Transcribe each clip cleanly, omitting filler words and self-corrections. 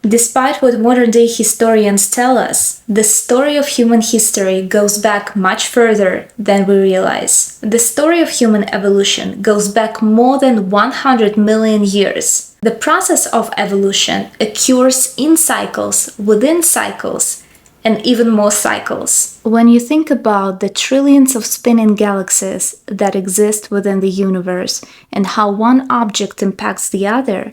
Despite what modern-day historians tell us, the story of human history goes back much further than we realize. The story of human evolution goes back more than 100 million years. The process of evolution occurs in cycles, within cycles, and even more cycles. When you think about the trillions of spinning galaxies that exist within the universe and how one object impacts the other,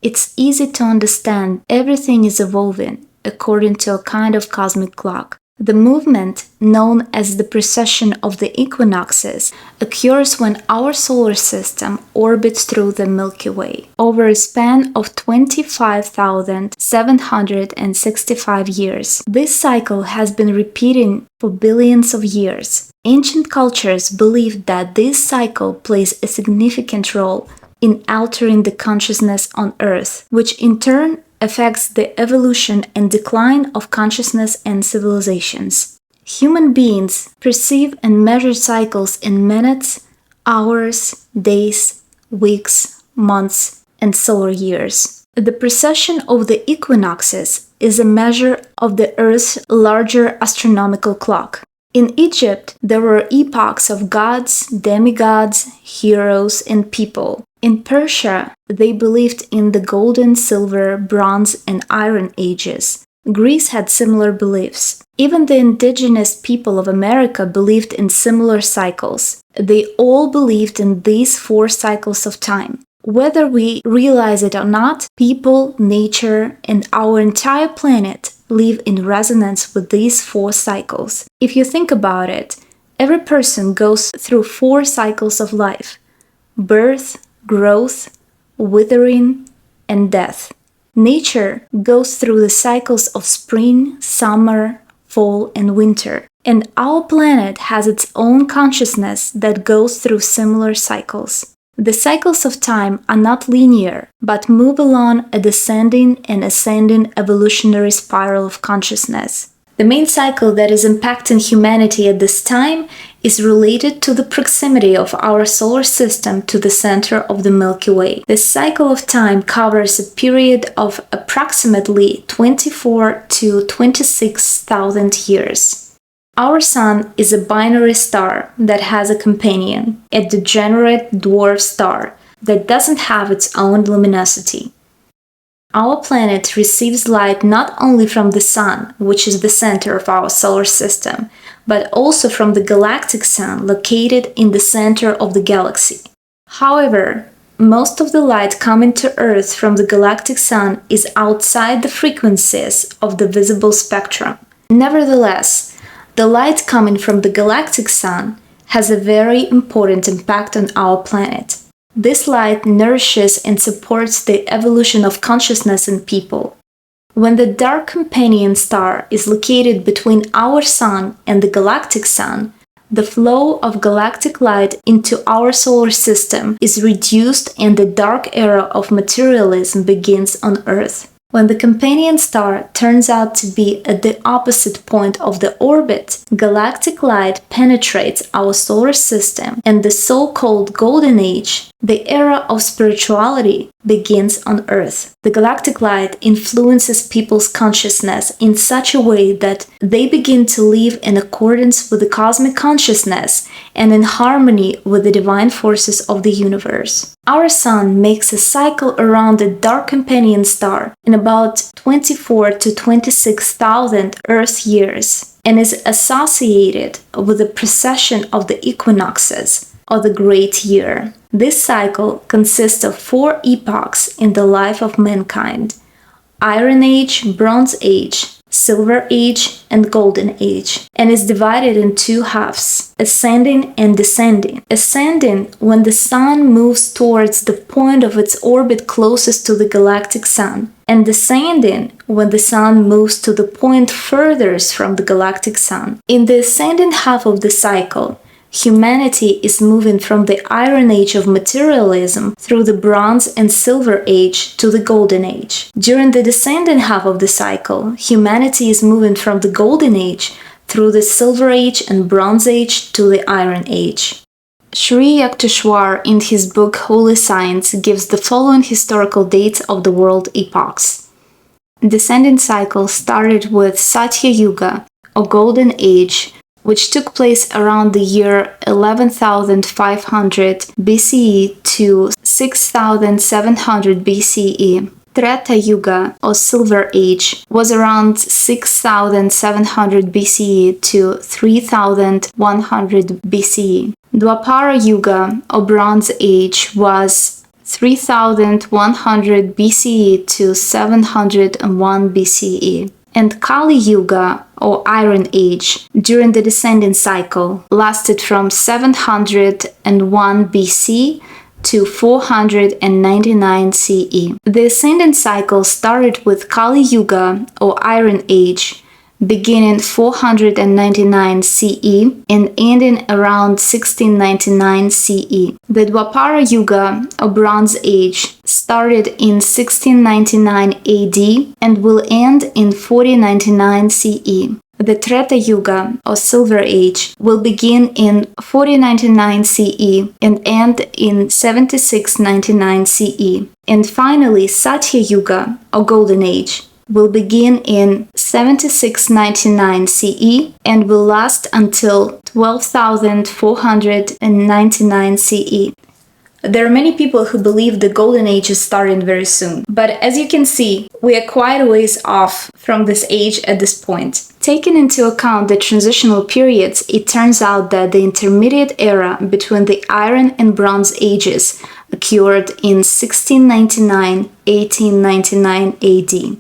it's easy to understand everything is evolving according to a kind of cosmic clock. The movement, known as the precession of the equinoxes, occurs when our solar system orbits through the Milky Way over a span of 25,765 years. This cycle has been repeating for billions of years. Ancient cultures believed that this cycle plays a significant role in altering the consciousness on Earth, which in turn affects the evolution and decline of consciousness and civilizations. Human beings perceive and measure cycles in minutes, hours, days, weeks, months, and solar years. The precession of the equinoxes is a measure of the Earth's larger astronomical clock. In Egypt, there were epochs of gods, demigods, heroes, and people. In Persia, they believed in the golden, silver, bronze, and iron ages. Greece had similar beliefs. Even the indigenous people of America believed in similar cycles. They all believed in these 4 cycles of time. Whether we realize it or not, people, nature, and our entire planet live in resonance with these 4 cycles. If you think about it, every person goes through 4 cycles of life: birth, growth, withering, and death. Nature goes through the cycles of spring, summer, fall, and winter. And our planet has its own consciousness that goes through similar cycles. The cycles of time are not linear, but move along a descending and ascending evolutionary spiral of consciousness. The main cycle that is impacting humanity at this time is related to the proximity of our solar system to the center of the Milky Way. This cycle of time covers a period of approximately 24 to 26,000 years. Our Sun is a binary star that has a companion, a degenerate dwarf star that doesn't have its own luminosity. Our planet receives light not only from the Sun, which is the center of our solar system, but also from the galactic sun located in the center of the galaxy. However, most of the light coming to Earth from the galactic sun is outside the frequencies of the visible spectrum. Nevertheless, the light coming from the galactic sun has a very important impact on our planet. This light nourishes and supports the evolution of consciousness in people. When the dark companion star is located between our Sun and the galactic sun, the flow of galactic light into our solar system is reduced and the dark era of materialism begins on Earth. When the companion star turns out to be at the opposite point of the orbit, galactic light penetrates our solar system and the so-called Golden Age, the era of spirituality, begins on Earth. The galactic light influences people's consciousness in such a way that they begin to live in accordance with the cosmic consciousness and in harmony with the divine forces of the universe. Our Sun makes a cycle around the dark companion star in about 24 to 26,000 Earth years and is associated with the precession of the equinoxes, or the Great Year. This cycle consists of 4 epochs in the life of mankind: Iron Age, Bronze Age, Silver Age, and Golden Age, and is divided in 2 halves, ascending and descending. Ascending when the Sun moves towards the point of its orbit closest to the galactic sun, and descending when the Sun moves to the point furthest from the galactic sun. In the ascending half of the cycle, humanity is moving from the Iron Age of materialism through the Bronze and Silver Age to the Golden Age. During the descending half of the cycle, humanity is moving from the Golden Age through the Silver Age and Bronze Age to the Iron Age. Sri Yukteswar, in his book Holy Science, gives the following historical dates of the world epochs. Descending cycle started with Satya Yuga, or Golden Age, which took place around the year 11,500 BCE to 6,700 BCE. Treta Yuga, or Silver Age, was around 6,700 BCE to 3,100 BCE. Dwapara Yuga, or Bronze Age, was 3,100 BCE to 701 BCE. And Kali Yuga, or Iron Age, during the descending cycle, lasted from 701 BC to 499 CE. The ascending cycle started with Kali Yuga, or Iron Age, beginning 499 CE and ending around 1699 CE. The Dwapara Yuga, or Bronze Age, started in 1699 AD and will end in 4099 CE. The Treta Yuga, or Silver Age, will begin in 4099 CE and end in 7699 CE. And finally, Satya Yuga, or Golden Age, will begin in 7699 CE and will last until 12,499 CE. There are many people who believe the Golden Age is starting very soon, but as you can see, we are quite a ways off from this age at this point. Taking into account the transitional periods, it turns out that the intermediate era between the Iron and Bronze Ages occurred in 1699-1899 AD.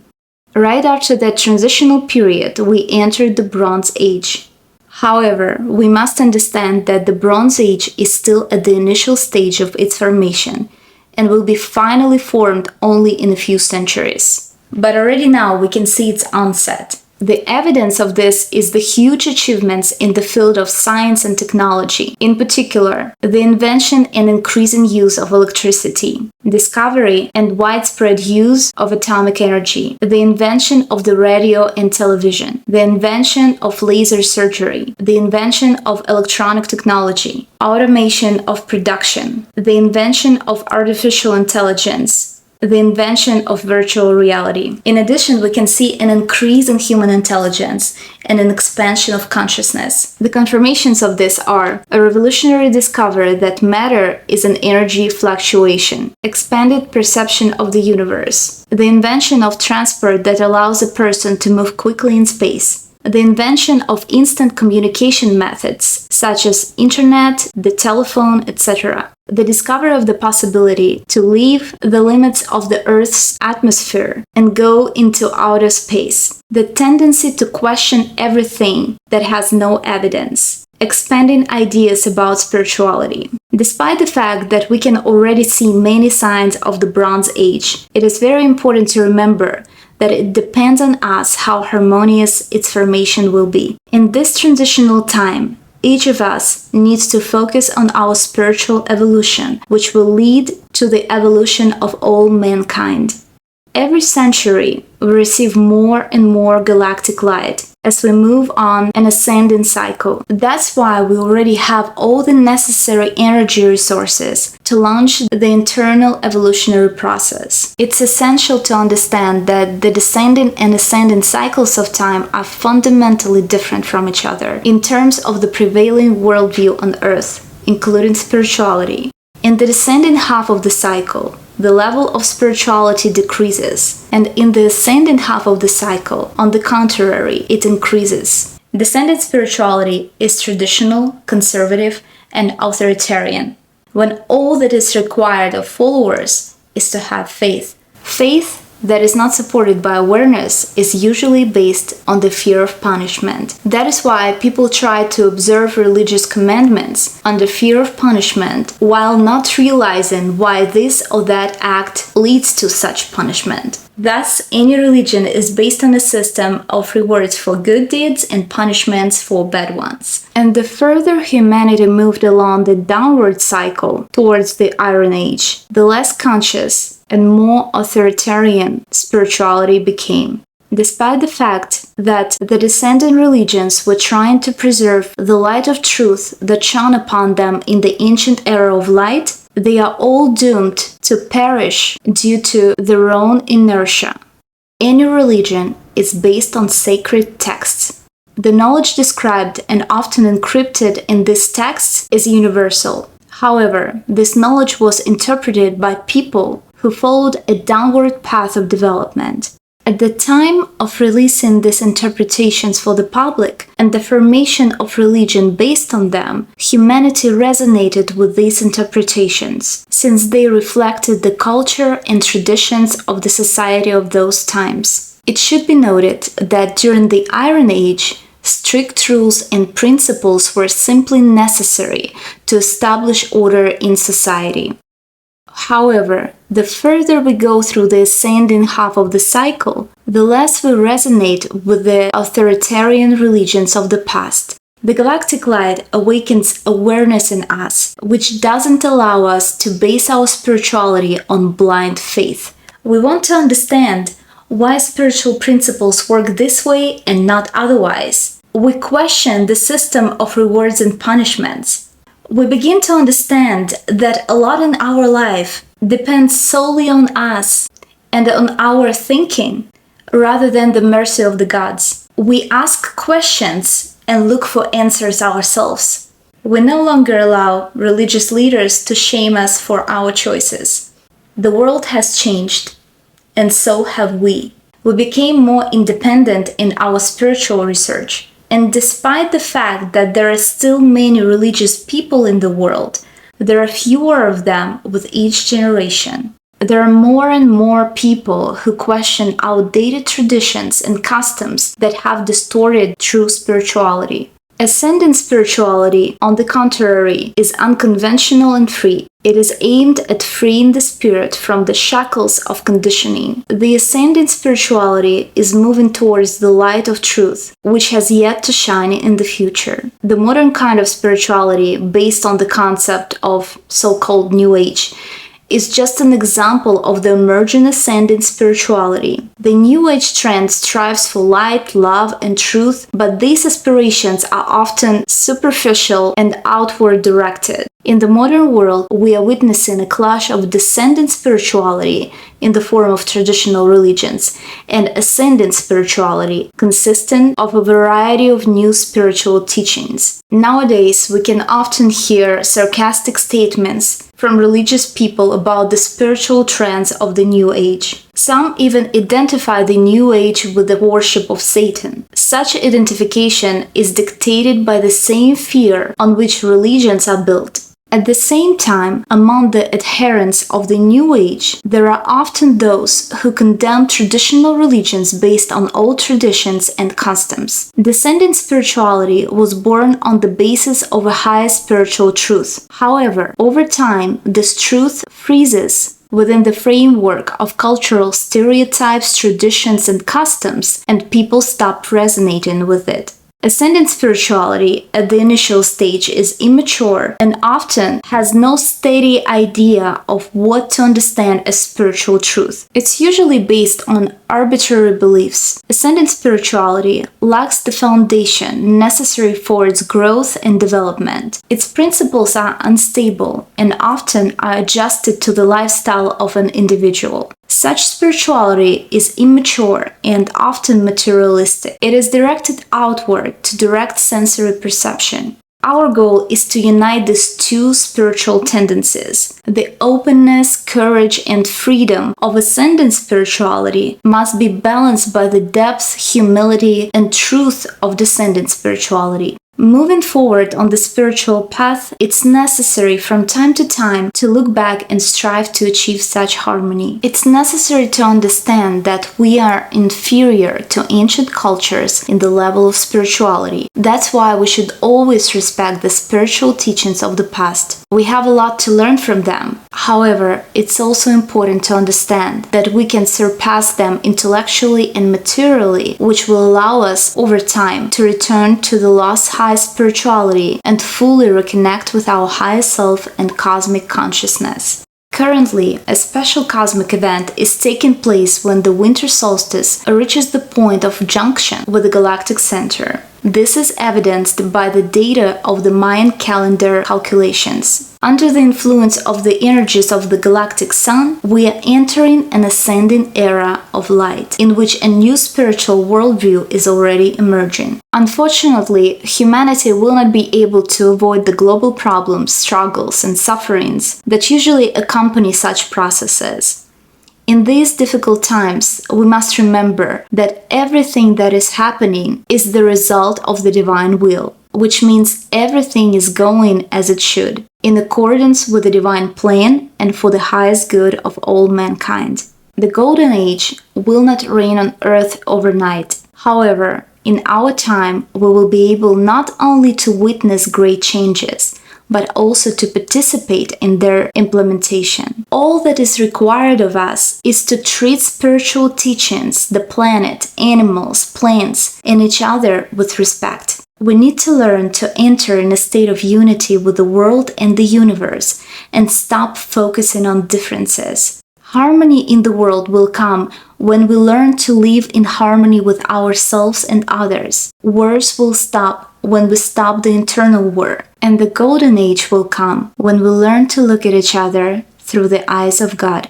Right after that transitional period, we entered the Bronze Age. However, we must understand that the Bronze Age is still at the initial stage of its formation and will be finally formed only in a few centuries. But already now we can see its onset. The evidence of this is the huge achievements in the field of science and technology, in particular, the invention and increasing use of electricity, discovery and widespread use of atomic energy, the invention of the radio and television, the invention of laser surgery, the invention of electronic technology, automation of production, the invention of artificial intelligence, the invention of virtual reality. In addition, we can see an increase in human intelligence and an expansion of consciousness. The confirmations of this are a revolutionary discovery that matter is an energy fluctuation, expanded perception of the universe, the invention of transport that allows a person to move quickly in space, the invention of instant communication methods such as internet, the telephone, etc. The discovery of the possibility to leave the limits of the Earth's atmosphere and go into outer space. The tendency to question everything that has no evidence. Expanding ideas about spirituality. Despite the fact that we can already see many signs of the Bronze Age, it is very important to remember that it depends on us how harmonious its formation will be. In this transitional time, each of us needs to focus on our spiritual evolution, which will lead to the evolution of all mankind. Every century, we receive more and more galactic light as we move on an ascending cycle. That's why we already have all the necessary energy resources to launch the internal evolutionary process. It's essential to understand that the descending and ascending cycles of time are fundamentally different from each other in terms of the prevailing worldview on Earth, including spirituality. In the descending half of the cycle, the level of spirituality decreases, and in the ascending half of the cycle, on the contrary, it increases. Descending spirituality is traditional, conservative, and authoritarian, when all that is required of followers is to have faith. Faith that is not supported by awareness is usually based on the fear of punishment. That is why people try to observe religious commandments under fear of punishment while not realizing why this or that act leads to such punishment. Thus, any religion is based on a system of rewards for good deeds and punishments for bad ones. And the further humanity moved along the downward cycle towards the Iron Age, the less conscious and more authoritarian spirituality became. Despite the fact that the descending religions were trying to preserve the light of truth that shone upon them in the ancient era of light, they are all doomed to perish due to their own inertia. Any religion is based on sacred texts. The knowledge described and often encrypted in these texts is universal. However, this knowledge was interpreted by people who followed a downward path of development. At the time of releasing these interpretations for the public and the formation of religion based on them, humanity resonated with these interpretations, since they reflected the culture and traditions of the society of those times. It should be noted that during the Iron Age, strict rules and principles were simply necessary to establish order in society. However, the further we go through the ascending half of the cycle, the less we resonate with the authoritarian religions of the past. The galactic light awakens awareness in us, which doesn't allow us to base our spirituality on blind faith. We want to understand why spiritual principles work this way and not otherwise. We question the system of rewards and punishments. We begin to understand that a lot in our life depends solely on us and on our thinking, rather than the mercy of the gods. We ask questions and look for answers ourselves. We no longer allow religious leaders to shame us for our choices. The world has changed, and so have we. We became more independent in our spiritual research. And despite the fact that there are still many religious people in the world, there are fewer of them with each generation. There are more and more people who question outdated traditions and customs that have distorted true spirituality. Ascendant spirituality, on the contrary, is unconventional and free. It is aimed at freeing the spirit from the shackles of conditioning. The ascendant spirituality is moving towards the light of truth, which has yet to shine in the future. The modern kind of spirituality, based on the concept of so-called New Age, is just an example of the emerging ascending spirituality. The New Age trend strives for light, love, and truth, but these aspirations are often superficial and outward directed. In the modern world, we are witnessing a clash of descendant spirituality in the form of traditional religions and ascendant spirituality, consisting of a variety of new spiritual teachings. Nowadays, we can often hear sarcastic statements from religious people about the spiritual trends of the New Age. Some even identify the New Age with the worship of Satan. Such identification is dictated by the same fear on which religions are built. At the same time, among the adherents of the New Age, there are often those who condemn traditional religions based on old traditions and customs. Descendant spirituality was born on the basis of a higher spiritual truth. However, over time, this truth freezes within the framework of cultural stereotypes, traditions, and customs, and people stop resonating with it. Ascendant spirituality at the initial stage is immature and often has no steady idea of what to understand as spiritual truth. It's usually based on arbitrary beliefs. Ascendant spirituality lacks the foundation necessary for its growth and development. Its principles are unstable and often are adjusted to the lifestyle of an individual. Such spirituality is immature and often materialistic. It is directed outward to direct sensory perception. Our goal is to unite these two spiritual tendencies. The openness, courage, and freedom of ascendant spirituality must be balanced by the depth, humility, and truth of descendant spirituality. Moving forward on the spiritual path, it's necessary from time to time to look back and strive to achieve such harmony. It's necessary to understand that we are inferior to ancient cultures in the level of spirituality. That's why we should always respect the spiritual teachings of the past. We have a lot to learn from them. However, it's also important to understand that we can surpass them intellectually and materially, which will allow us over time to return to the lost high spirituality and fully reconnect with our higher self and cosmic consciousness. Currently, a special cosmic event is taking place when the winter solstice reaches the point of junction with the galactic center. This is evidenced by the data of the Mayan calendar calculations. Under the influence of the energies of the galactic sun, we are entering an ascending era of light, in which a new spiritual worldview is already emerging. Unfortunately, humanity will not be able to avoid the global problems, struggles, and sufferings that usually accompany such processes. In these difficult times, we must remember that everything that is happening is the result of the divine will, which means everything is going as it should, in accordance with the divine plan and for the highest good of all mankind. The Golden Age will not reign on earth overnight. However, in our time, we will be able not only to witness great changes, but also to participate in their implementation. All that is required of us is to treat spiritual teachings, the planet, animals, plants, and each other with respect. We need to learn to enter in a state of unity with the world and the universe and stop focusing on differences. Harmony in the world will come when we learn to live in harmony with ourselves and others. Wars will stop when we stop the internal war, and the Golden Age will come when we learn to look at each other through the eyes of God.